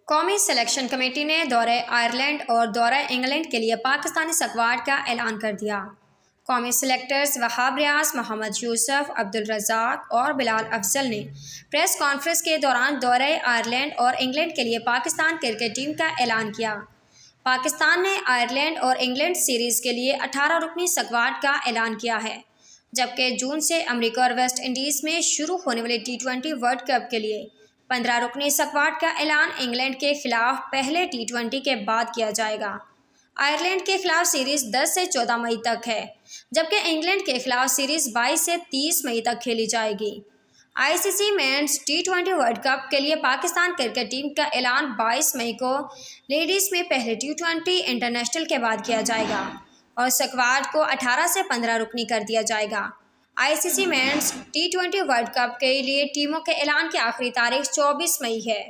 कौमी selection committee ने दौरे आयरलैंड और दौरे इंग्लैंड के लिए पाकिस्तानी स्क्वाड का ऐलान कर दिया। कौमी सिलेक्टर्स वहाब रियाज, मोहम्मद यूसुफ, अब्दुल रज़ाक और बिलाल अफजल ने प्रेस कॉन्फ्रेंस के दौरान दौरे आयरलैंड और इंग्लैंड के लिए पाकिस्तान क्रिकेट टीम का ऐलान किया। पाकिस्तान ने आयरलैंड और इंग्लैंड सीरीज़ के लिए 18 रुकनी स्क्वाड का ऐलान किया है, जबकि जून से अमेरिका और वेस्ट इंडीज़ में शुरू होने वाले T20 वर्ल्ड कप के लिए 15 रुकनी स्क्वाड का ऐलान इंग्लैंड के खिलाफ पहले T20 के बाद किया जाएगा। आयरलैंड के खिलाफ सीरीज़ 10 से 14 मई तक है, जबकि इंग्लैंड के खिलाफ सीरीज़ 22 से 30 मई तक खेली जाएगी। ICC men's T20 world cup के लिए पाकिस्तान क्रिकेट टीम का ऐलान 22 मई को लेडीज़ में पहले T20 इंटरनेशनल के बाद किया जाएगा और स्क्वाड को 18 से 15 रुकनी कर दिया जाएगा। ICC men's T20 world cup के लिए टीमों के ऐलान की आखिरी तारीख 24 मई है।